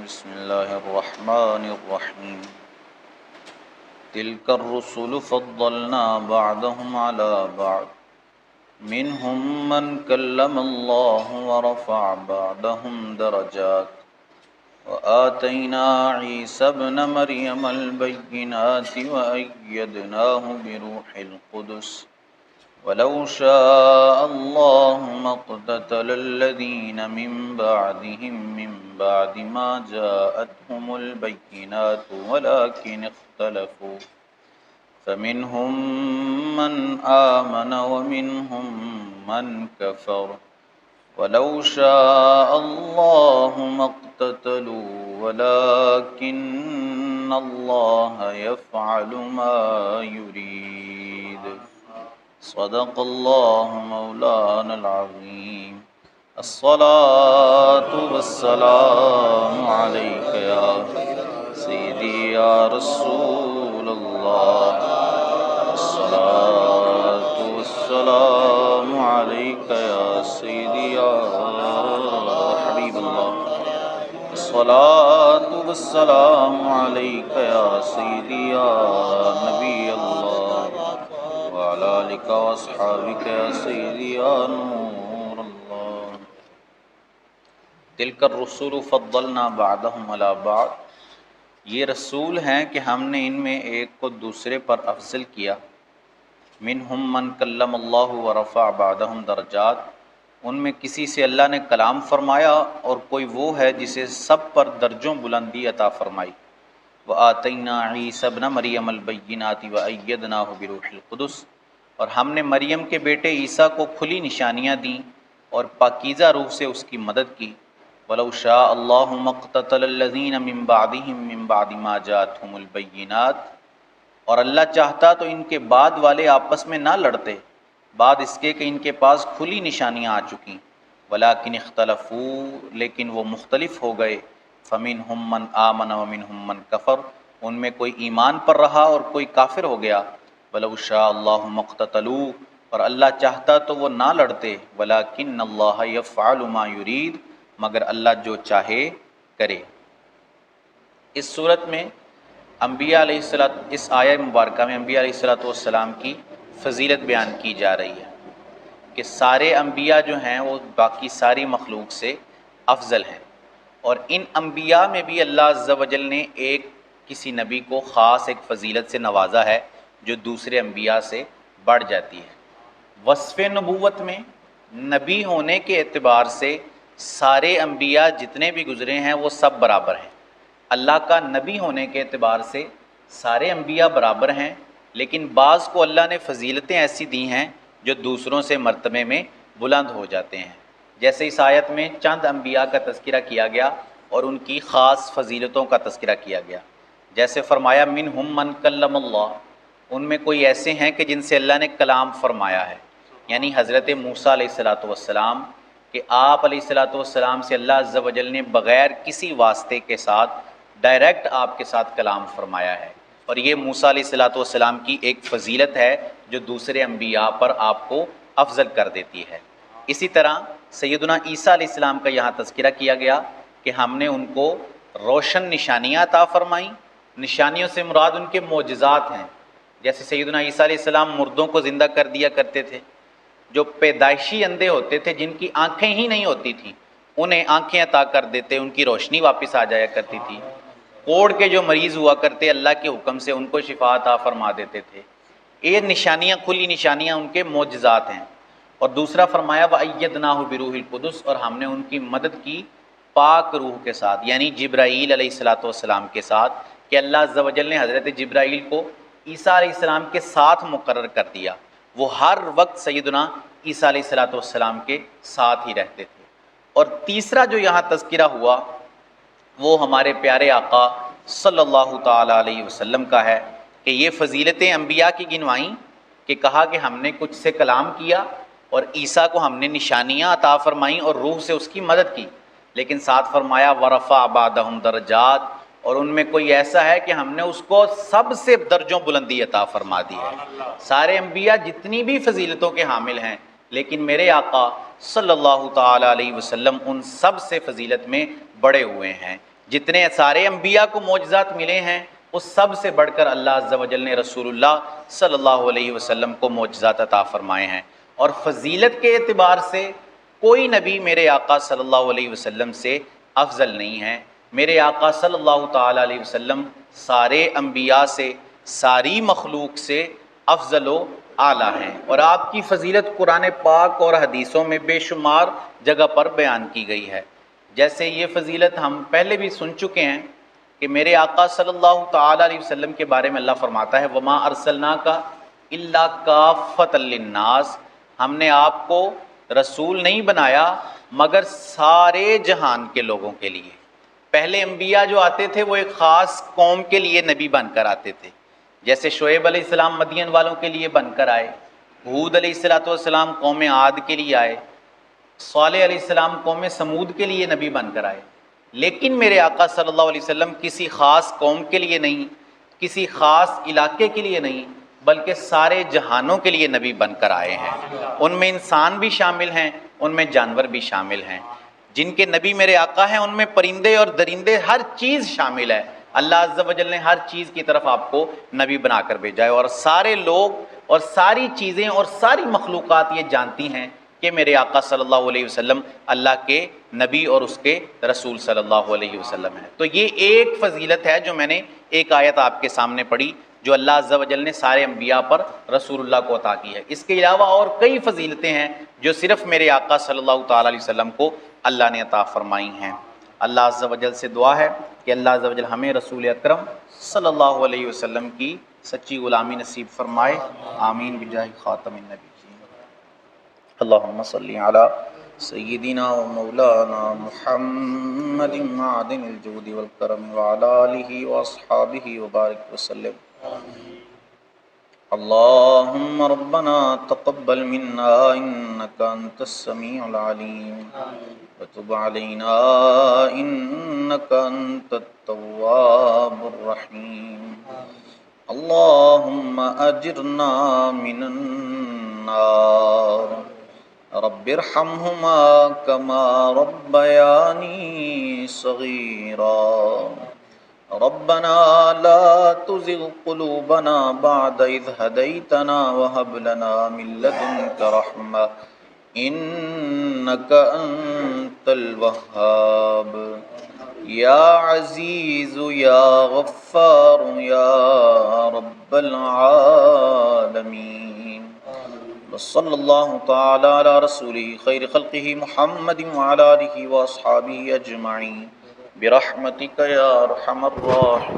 بسم اللہ الرحمن الرحیم تلک الرسل فضلنا بعضهم على بعض منهم من كلم الله ورفع بعضهم درجات وآتينا عيسى ابن مريم البينات وأيدناه بروح القدس ولو شاء الله ما اقتتل الذين من بعدهم من بعد ما جاءتهم البينات ولكن اختلفوا فمنهم من آمن ومنهم من كفر ولو شاء الله ما اقتتلوا ولكن الله يفعل ما يريد صدق اللہ مولانا العظیم الصلاة والسلام علیک یا سیدی یا رسول اللہ الصلاة والسلام علیک یا سیدی یا حبیب اللہ الصلاة والسلام علیک یا سیدی یا نبی اللہ وعلى آلك وأصحابك يا سيدي يا نور الله تلك الرسل فضلنا بعضهم على بعض یہ رسول ہیں کہ ہم نے ان میں ایک کو دوسرے پر افضل کیا منہم من کلم اللہ ورفع بعضهم درجات ان میں کسی سے اللہ نے کلام فرمایا اور کوئی وہ ہے جسے سب پر درجوں بلندی عطا فرمائی وآتینا عیسی ابن مریم البینات وأیدناہ بروح القدس اور ہم نے مریم کے بیٹے عیسیٰ کو کھلی نشانیاں دیں اور پاکیزہ روح سے اس کی مدد کی وَلَوْ شَاءَ اللَّهُ مَا اقْتَتَلَ الَّذِينَ مِن بَعْدِهِم مِّن بَعْدِ مَا جَاءَتْهُمُ الْبَيِّنَاتُ اور اللہ چاہتا تو ان کے بعد والے آپس میں نہ لڑتے بعد اس کے کہ ان کے پاس کھلی نشانیاں آ چکیں وَلَٰكِنِ اخْتَلَفُوا لیکن وہ مختلف ہو گئے فَمِنْهُم مَّنْ آمَنَ وَمِنْهُم مَّن كَفَرَ ان میں کوئی ایمان پر رہا اور کوئی کافر ہو گیا وَلَوْ شَاءَ اللَّهُ مَا اقْتَتَلُوا اور اللہ چاہتا تو وہ نہ لڑتے وَلَٰكِنَّ اللَّهَ يَفْعَلُ مَا يُرِيدُ مگر اللہ جو چاہے کرے۔ اس صورت میں انبیاء علیہ الصلوۃ اس آیہ مبارکہ میں انبیاء علیہ الصلوۃ والسلام کی فضیلت بیان کی جا رہی ہے کہ سارے انبیاء جو ہیں وہ باقی ساری مخلوق سے افضل ہیں اور ان انبیاء میں بھی اللہ عز و جل نے ایک کسی نبی کو خاص ایک فضیلت سے نوازا ہے جو دوسرے انبیاء سے بڑھ جاتی ہے۔ وصف نبوت میں نبی ہونے کے اعتبار سے سارے انبیاء جتنے بھی گزرے ہیں وہ سب برابر ہیں۔ اللہ کا نبی ہونے کے اعتبار سے سارے انبیاء برابر ہیں لیکن بعض کو اللہ نے فضیلتیں ایسی دی ہیں جو دوسروں سے مرتبے میں بلند ہو جاتے ہیں، جیسے اس آیت میں چند انبیاء کا تذکرہ کیا گیا اور ان کی خاص فضیلتوں کا تذکرہ کیا گیا، جیسے فرمایا منہم من کلم اللہ ان میں کوئی ایسے ہیں کہ جن سے اللہ نے کلام فرمایا ہے، یعنی حضرت موسیٰ علیہ الصلوۃ والسلام کہ آپ علیہ الصلوۃ والسلام سے اللہ عز و جل نے بغیر کسی واسطے کے ساتھ ڈائریکٹ آپ کے ساتھ کلام فرمایا ہے، اور یہ موسیٰ علیہ الصلوۃ والسلام کی ایک فضیلت ہے جو دوسرے انبیاء پر آپ کو افضل کر دیتی ہے۔ اسی طرح سیدنا عیسیٰ علیہ السلام کا یہاں تذکرہ کیا گیا کہ ہم نے ان کو روشن نشانیاں عطا فرمائیں، نشانیوں سے مراد ان کے معجزات ہیں، جیسے سیدنا عیسیٰ علیہ السلام مردوں کو زندہ کر دیا کرتے تھے، جو پیدائشی اندھے ہوتے تھے جن کی آنکھیں ہی نہیں ہوتی تھیں انہیں آنکھیں عطا کر دیتے، ان کی روشنی واپس آ جایا کرتی تھی، کوڑ کے جو مریض ہوا کرتے اللہ کے حکم سے ان کو شفا عطا فرما دیتے تھے۔ یہ نشانیاں کھلی نشانیاں ان کے معجزات ہیں۔ اور دوسرا فرمایا وَأَيَّدْنَاهُ بِرُوحِ الْقُدُسِ اور ہم نے ان کی مدد کی پاک روح کے ساتھ، یعنی جبرائیل علیہ الصلوۃ والسلام کے ساتھ، کہ اللہ عز و جل نے حضرت جبرائیل کو عیسیٰ علیہ السلام کے ساتھ مقرر کر دیا، وہ ہر وقت سیدنا عیسیٰ علیہ الصلوۃ والسلام کے ساتھ ہی رہتے تھے۔ اور تیسرا جو یہاں تذکرہ ہوا وہ ہمارے پیارے آقا صلی اللہ تعالیٰ علیہ وسلم کا ہے کہ یہ فضیلتیں انبیاء کی گنوائیں کہ کہا کہ ہم نے کچھ سے کلام کیا اور عیسیٰ کو ہم نے نشانیاں عطا فرمائیں اور روح سے اس کی مدد کی، لیکن ساتھ فرمایا ورفع بعضهم درجات اور ان میں کوئی ایسا ہے کہ ہم نے اس کو سب سے درجوں بلندی عطا فرما دی ہے۔ سارے انبیاء جتنی بھی فضیلتوں کے حامل ہیں لیکن میرے آقا صلی اللہ تعالیٰ علیہ وسلم ان سب سے فضیلت میں بڑے ہوئے ہیں، جتنے سارے انبیاء کو معجزات ملے ہیں اس سب سے بڑھ کر اللہ عز و جل نے رسول اللہ صلی اللہ علیہ وسلم کو معجزات عطا فرمائے ہیں، اور فضیلت کے اعتبار سے کوئی نبی میرے آقا صلی اللہ علیہ وسلم سے افضل نہیں ہے۔ میرے آقا صلی اللہ تعالیٰ علیہ وسلم سارے انبیاء سے، ساری مخلوق سے افضل و اعلیٰ ہیں، اور آپ کی فضیلت قرآن پاک اور حدیثوں میں بے شمار جگہ پر بیان کی گئی ہے۔ جیسے یہ فضیلت ہم پہلے بھی سن چکے ہیں کہ میرے آقا صلی اللہ تعالیٰ علیہ وسلم کے بارے میں اللہ فرماتا ہے وما ارسلناک الا کافۃ للناس، ہم نے آپ کو رسول نہیں بنایا مگر سارے جہان کے لوگوں کے لیے۔ پہلے انبیاء جو آتے تھے وہ ایک خاص قوم کے لیے نبی بن کر آتے تھے، جیسے شعیب علیہ السلام مدین والوں کے لیے بن کر آئے، ہود علیہ السلام قوم عاد کے لیے آئے، صالح علیہ السلام قوم سمود کے لیے نبی بن کر آئے۔ لیکن میرے آقا صلی اللہ علیہ وسلم کسی خاص قوم کے لیے نہیں، کسی خاص علاقے کے لیے نہیں، بلکہ سارے جہانوں کے لیے نبی بن کر آئے ہیں۔ ان میں انسان بھی شامل ہیں، ان میں جانور بھی شامل ہیں۔ جن کے نبی میرے آقا ہیں ان میں پرندے اور درندے ہر چیز شامل ہے۔ اللہ عز و جل نے ہر چیز کی طرف آپ کو نبی بنا کر بھیجا ہے، اور سارے لوگ اور ساری چیزیں اور ساری مخلوقات یہ جانتی ہیں کہ میرے آقا صلی اللہ علیہ وسلم اللہ کے نبی اور اس کے رسول صلی اللہ علیہ وسلم ہیں۔ تو یہ ایک فضیلت ہے جو میں نے ایک آیت آپ کے سامنے پڑھی، جو اللہ عز و جل نے سارے انبیاء پر رسول اللہ کو عطا کی ہے۔ اس کے علاوہ اور کئی فضیلتیں ہیں جو صرف میرے آقا صلی اللہ تعالیٰ علیہ وسلم کو اللہ نے عطا فرمائی ہیں۔ اللہ عز و جل سے دعا ہے کہ اللہ عز و جل ہمیں رسول اکرم صلی اللہ علیہ وسلم کی سچی غلامی نصیب فرمائے، آمین بجاہ خاتم النبی۔ اللہم صلی علی سیدنا و مولانا محمد معدن الجود والکرم وعلی آلہ واصحابہ وبارک وسلم۔ اللہم ربنا تقبل منا انکا انت السمیع العلیم وتب علینا انکا انت التواب الرحیم۔ اللہم اجرنا من النار رب ارحمہما کما ربیانی صغیرا۔ ربنا لا تزغ قلوبنا بعد اذ ہدیتنا وہب لنا من لدنک رحمہ انک انت الوہاب۔ یا عزیز یا غفار یا رب العالمین۔ وصلی اللہ تعالی علی رسولہ خیر خلقہ محمد وعلی آلہ واصحابہ اجمعین برحمتک یا ارحم الراحمین۔